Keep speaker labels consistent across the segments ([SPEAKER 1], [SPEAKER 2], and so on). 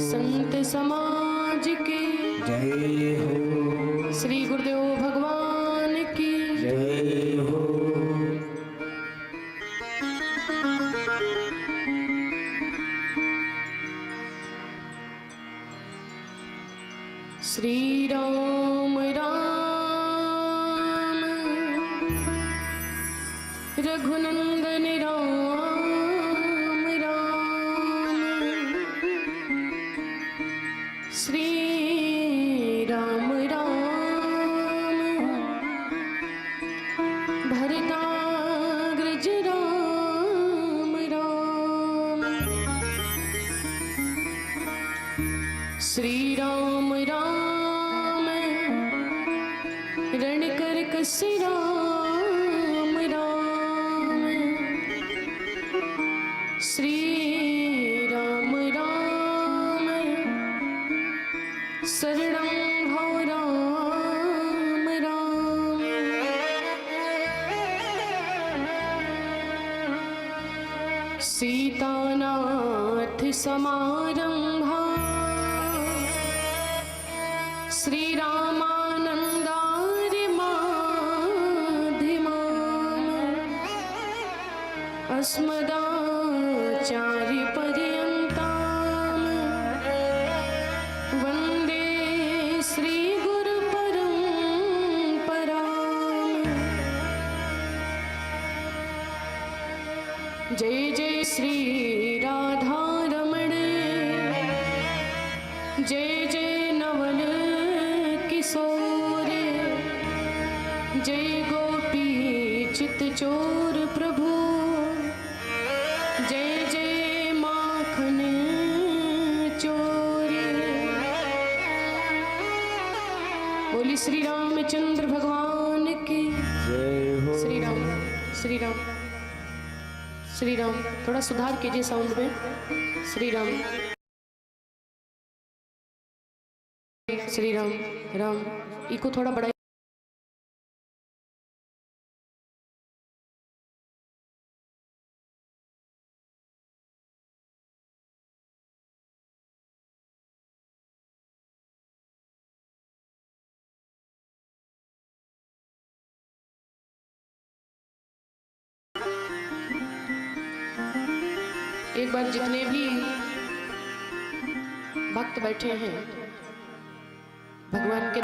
[SPEAKER 1] संत समाज की
[SPEAKER 2] जय हो।
[SPEAKER 1] श्री गुरुदेव भगवान की
[SPEAKER 2] जय हो।
[SPEAKER 1] श्री राम राम रघुनंदन राम राम श्री राम राम भरताग्रज राम राम श्री राम राम रणकर कस राम राम श्री राम राम शरणं भव राम राम सीतानाथ समारंभा श्री रामानंदारि माध्यमाम् अस्मदाचार्य पर्यन्ताम् वन्दे श्री गुरु परम्पराम्। जय जय श्री राधा रमण जय जय नवल किशोर जय गोपी चित चोर प्रभु जय जय माखन चोर। बोली श्री रामचंद्र भगवान की
[SPEAKER 2] जय हो।
[SPEAKER 1] श्री राम श्री राम श्री राम। थोड़ा सुधार कीजिए साउंड में। श्री राम श्री राम राम। इको थोड़ा बढ़ाइए। एक बार जितने भी भक्त बैठे हैं भगवान के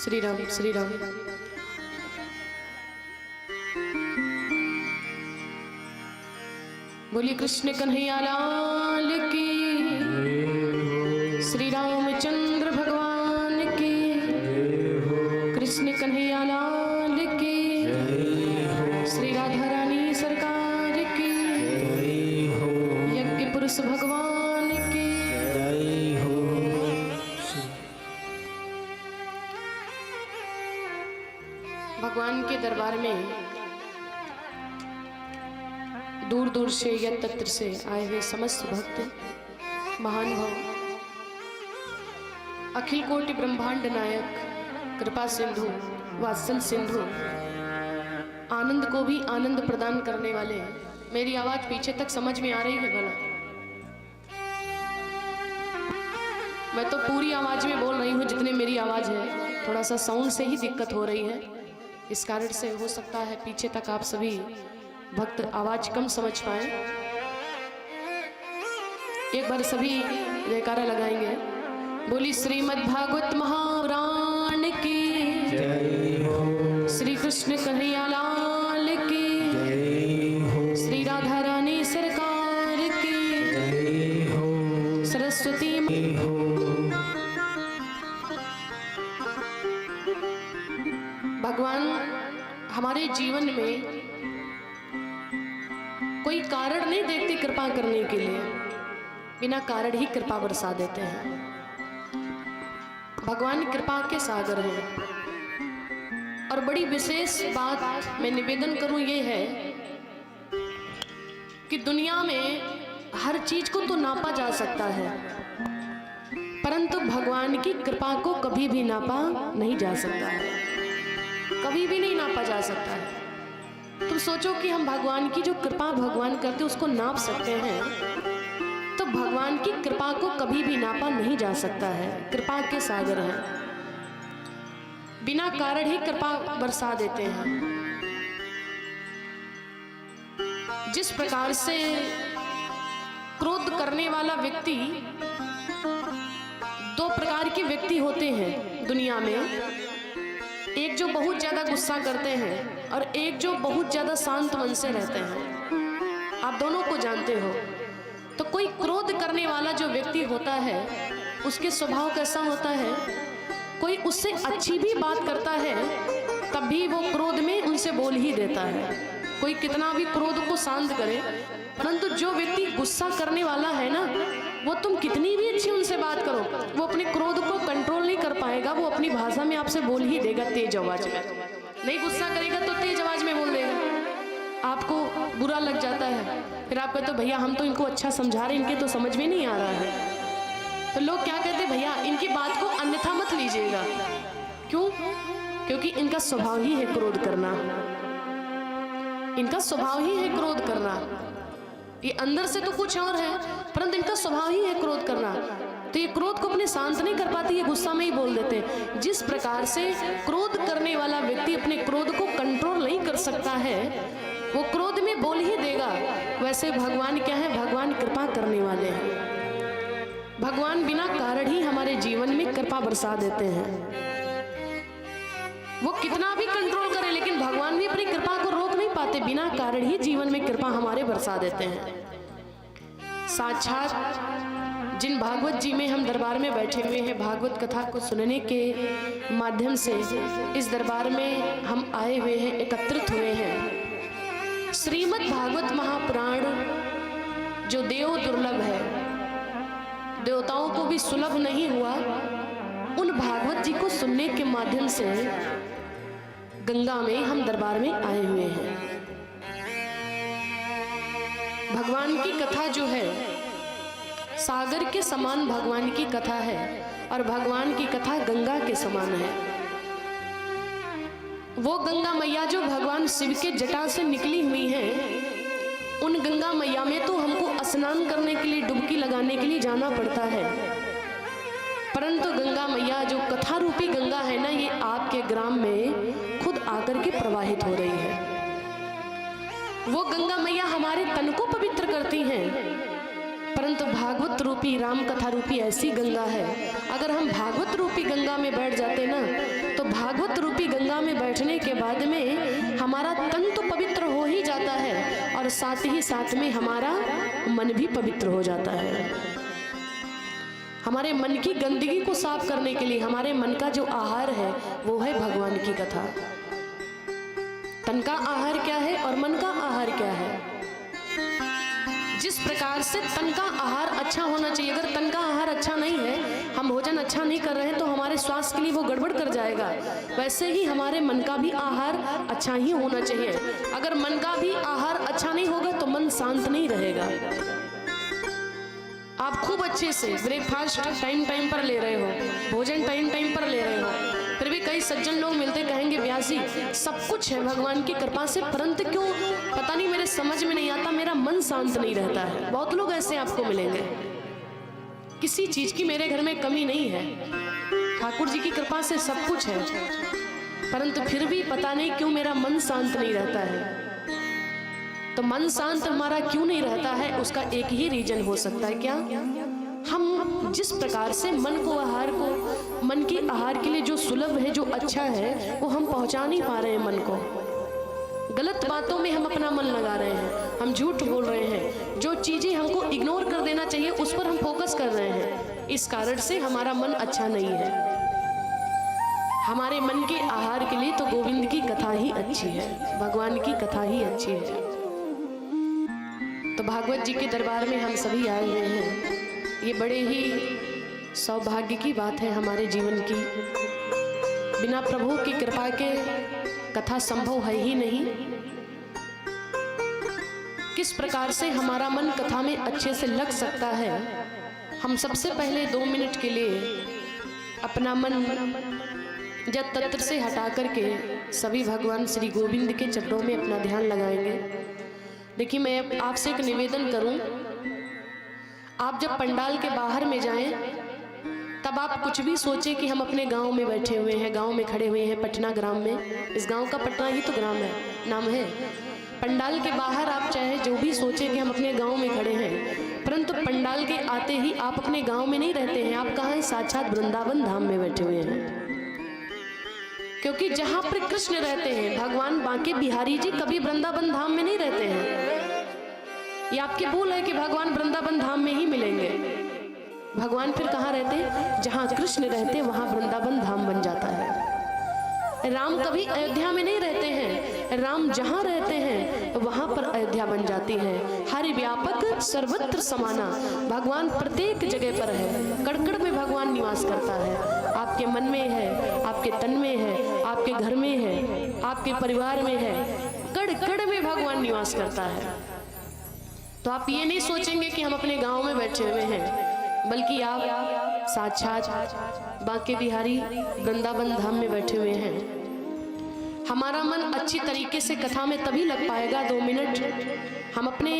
[SPEAKER 1] श्री राम श्री राम। बोलिए कृष्ण कन्हैया लाल की श्री रामचंद्र भगवान की कृष्ण कन्हैया लाल की श्री राधा रानी सरकार की यज्ञ पुरुष भगवान की
[SPEAKER 2] जय हो।
[SPEAKER 1] भगवान के दरबार में दूर दूर से यत्र तत्र से आए हुए समस्त भक्त महानुभाव अखिल कोटि ब्रह्मांड नायक कृपा सिंधु वात्सल सिंधु आनंद को भी आनंद प्रदान करने वाले। मेरी आवाज पीछे तक समझ में आ रही है भला? मैं तो पूरी आवाज में बोल रही हूँ जितनी मेरी आवाज है। थोड़ा सा साउंड से ही दिक्कत हो रही है, इस कारण से हो सकता है पीछे तक आप सभी भक्त आवाज कम समझ पाए। एक बार सभी जयकारा लगाएंगे। बोली श्रीमद् भागवत महापुराण की
[SPEAKER 2] जय हो।
[SPEAKER 1] श्री कृष्ण कन्हैया लाल की श्री राधा रानी सरकार की
[SPEAKER 2] जय हो।
[SPEAKER 1] सरस्वती
[SPEAKER 2] हो।
[SPEAKER 1] भगवान हमारे जीवन में कोई कारण नहीं देखते कृपा करने के लिए, बिना कारण ही कृपा बरसा देते हैं। भगवान कृपा के सागर हैं। और बड़ी विशेष बात मैं निवेदन करूं ये है कि दुनिया में हर चीज को तो नापा जा सकता है, परंतु भगवान की कृपा को कभी भी नापा नहीं जा सकता है, कभी भी नहीं नापा जा सकता है। तुम सोचो कि हम भगवान की जो कृपा भगवान करते उसको नाप सकते हैं, तो भगवान की कृपा को कभी भी नापा नहीं जा सकता है। कृपा के सागर हैं, बिना कारण ही कृपा बरसा देते हैं। जिस प्रकार से क्रोध करने वाला व्यक्ति, दो प्रकार के व्यक्ति होते हैं दुनिया में, एक जो बहुत ज्यादा गुस्सा करते हैं और एक जो बहुत ज्यादा शांत मन से रहते हैं। आप दोनों को जानते हो। तो कोई क्रोध करने वाला जो व्यक्ति होता है उसके स्वभाव कैसा होता है, कोई उससे अच्छी भी बात करता है तब भी वो क्रोध में उनसे बोल ही देता है। कोई कितना भी क्रोध को शांत करे, परंतु जो व्यक्ति गुस्सा करने वाला है ना, वो तुम कितनी भी अच्छी उनसे बात करो, वो अपने क्रोध को कंट्रोल नहीं कर पाएगा। वो अपनी भाषा में आपसे बोल ही देगा, तेज आवाज में। नहीं गुस्सा करेगा तो तेज आवाज में बोल देगा, आपको बुरा लग जाता है। फिर आप कहते हो भैया हम तो इनको अच्छा समझा रहे, इनके तो समझ में नहीं आ रहा है। तो लोग क्या कहते हैं, भैया इनकी बात को अन्यथा मत लीजिएगा। क्यों? क्योंकि इनका स्वभाव ही है क्रोध करना, इनका स्वभाव ही है क्रोध करना। ये अंदर से तो कुछ और है, परंतु इनका स्वभाव ही है क्रोध करना। तो ये क्रोध को अपने शांत नहीं कर पाते, ये गुस्सा में ही बोल देते हैं। जिस प्रकार से क्रोध करने वाला व्यक्ति अपने क्रोध को कंट्रोल नहीं कर सकता है, वो क्रोध में बोल ही देगा, वैसे भगवान क्या है, भगवान कृपा करने वाले हैं। भगवान बिना कारण ही हमारे जीवन में कृपा बरसा देते हैं। वो कितना भी कंट्रोल करे, लेकिन भगवान भी अपनी कृपा को रोक नहीं पाते, बिना कारण ही जीवन में कृपा हमारे बरसा देते हैं। साक्षात जिन भागवत जी में हम दरबार में बैठे हुए हैं, भागवत कथा को सुनने के माध्यम से इस दरबार में हम आए हुए हैं, एकत्रित हुए हैं। श्रीमद् भागवत महापुराण जो देव दुर्लभ है, देवताओं को भी सुलभ नहीं हुआ, उन भागवत जी को सुनने के माध्यम से गंगा में हम दरबार में आए हुए हैं। भगवान की कथा जो है सागर के समान भगवान की कथा है, और भगवान की कथा गंगा के समान है। वो गंगा मैया जो भगवान शिव के जटा से निकली हुई है, उन गंगा मैया में तो हमको स्नान करने के लिए, डुबकी लगाने के लिए जाना पड़ता है, परंतु गंगा मैया जो कथा रूपी गंगा है ना, ये आपके ग्राम में खुद आकर के प्रवाहित हो रही है। वो गंगा मैया हमारे तन को पवित्र करती हैं, परंतु भागवत रूपी, राम कथा रूपी ऐसी गंगा है, अगर हम भागवत रूपी गंगा में बैठ जाते ना, तो भागवत रूपी गंगा में बैठने के बाद में हमारा तन तो पवित्र हो ही जाता है, और साथ ही साथ में हमारा मन भी पवित्र हो जाता है। हमारे मन की गंदगी को साफ करने के लिए हमारे मन का जो आहार है वो है भगवान की कथा। तन का आहार क्या है और मन का आहार क्या है? जिस प्रकार से तन का आहार अच्छा होना चाहिए, अगर तन का आहार अच्छा नहीं है, हम भोजन अच्छा नहीं कर रहे हैं, तो हमारे स्वास्थ्य के लिए वो गड़बड़ कर जाएगा। वैसे ही हमारे मन का भी आहार अच्छा ही होना चाहिए। अगर मन का भी आहार अच्छा नहीं होगा तो मन शांत नहीं रहेगा। आप खूब अच्छे से ब्रेकफास्ट टाइम पर ले रहे हो, भोजन टाइम पर ले रहे हो, फिर भी कई सज्जन लोग मिलते कहेंगे व्यास जी सब कुछ है भगवान की कृपा से, परंतु क्यों पता नहीं मेरे समझ में नहीं आता, मेरा मन शांत नहीं रहता है। बहुत लोग ऐसे आपको मिलेंगे। किसी चीज की मेरे घर में कमी नहीं है, ठाकुर जी की कृपा से सब कुछ है, परंतु फिर भी पता नहीं क्यों मेरा मन शांत नहीं रहता है। तो मन शांत हमारा क्यों नहीं रहता है, उसका एक ही रीजन हो सकता है। क्या? हम जिस प्रकार से मन को आहार को, मन की आहार के लिए जो सुलभ है, जो अच्छा है, वो हम पहुंचा नहीं पा रहे हैं मन को। गलत बातों में हम अपना मन लगा रहे हैं, हम झूठ बोल रहे हैं, जो चीजें हमको इग्नोर कर देना चाहिए उस पर हम फोकस कर रहे हैं। इस कारण से हमारा मन अच्छा नहीं है। हमारे मन के आहार के लिए तो गोविंद की कथा ही अच्छी है, भगवान की कथा ही अच्छी है। तो भागवत जी के दरबार में हम सभी आए हुए हैं, ये बड़े ही सौभाग्य की बात है हमारे जीवन की। बिना प्रभु की कृपा के कथा संभव है ही नहीं। किस प्रकार से हमारा मन कथा में अच्छे से लग सकता है, हम सबसे पहले 2 मिनट के लिए अपना मन जब तत्र से हटा करके सभी भगवान श्री गोविंद के चरणों में अपना ध्यान लगाएंगे। देखिए, मैं आपसे एक निवेदन करूं, आप जब पंडाल के बाहर में जाएं तब आप कुछ भी सोचें कि हम अपने गांव में बैठे हुए हैं, गांव में खड़े हुए हैं, पटना ग्राम में। इस गांव का पटना ही तो ग्राम है, नाम है। पंडाल के बाहर आप चाहे जो भी सोचें कि हम अपने गांव में खड़े हैं, परंतु पंडाल के आते ही आप अपने गांव में नहीं रहते हैं। आप कहाँ हैं? साक्षात वृंदावन धाम में बैठे हुए हैं। क्योंकि जहां पर कृष्ण रहते हैं, भगवान बांके बिहारी जी कभी वृंदावन धाम में नहीं रहते हैं। ये आपकी भूल है कि भगवान वृंदावन धाम में ही मिलेंगे। भगवान फिर कहाँ रहते हैं? जहां कृष्ण रहते हैं वहां वृंदावन धाम बन जाता है। राम कभी अयोध्या में नहीं रहते हैं, राम जहां रहते हैं वहां पर अयोध्या बन जाती है। हरि व्यापक सर्वत्र समाना, भगवान प्रत्येक जगह पर है। कड़कड़ में भगवान निवास करता है, आपके मन में है, आपके तन में है, आपके घर में है, आपके परिवार में है। कड़ कड़ में भगवान निवास करता है। तो आप ये नहीं सोचेंगे कि हम अपने गांव में बैठे हुए हैं, बल्कि आप साक्षात बांके बिहारी वृंदावन धाम में बैठे हुए हैं। हमारा मन अच्छी तरीके से कथा में तभी लग पाएगा 2 मिनट हम अपने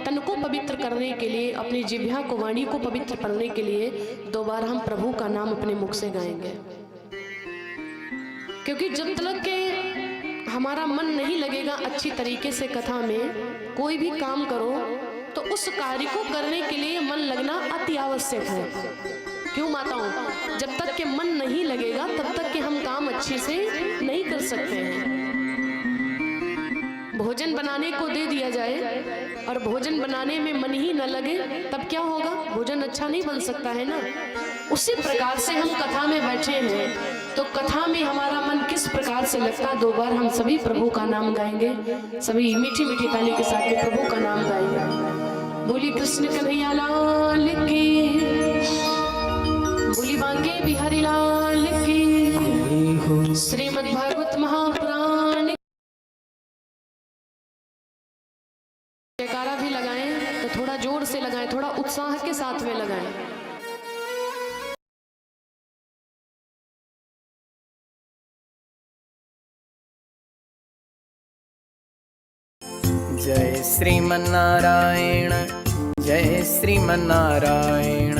[SPEAKER 1] तन को पवित्र करने के लिए, अपनी जिह्वा को, वाणी को पवित्र करने के लिए 2 बार हम प्रभु का नाम अपने मुख से गाएंगे। क्योंकि जब तक के हमारा मन नहीं लगेगा अच्छी तरीके से कथा में, कोई भी काम करो तो उस कार्य को करने के लिए मन लगना अति आवश्यक है। क्यों माताओं? जब तक के मन नहीं लगेगा तब तक के हम काम अच्छे से नहीं कर सकते हैं। भोजन बनाने को दे दिया जाए और भोजन बनाने में मन ही न लगे तब क्या होगा? भोजन अच्छा नहीं बन सकता है ना। उसी प्रकार से हम कथा में बैठे हैं तो कथा में हमारा मन किस प्रकार से लगता, 2 बार हम सभी प्रभु का नाम गाएंगे। सभी मीठी मीठी ताली के साथ में प्रभु का नाम गाएंगे। बोली कृष्ण कन्हैया लाल की, बोली बांके बिहारी लाल की, श्रीमद् भागवत महापुराण। जयकारा भी लगाएं तो थोड़ा जोर से लगाएं, थोड़ा उत्साह के साथ में लगाएं।
[SPEAKER 2] जय श्रीमन्नारायण, जय श्रीमन्नारायण,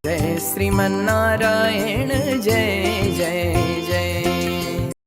[SPEAKER 2] जय श्रीमन्नारायण, जय जय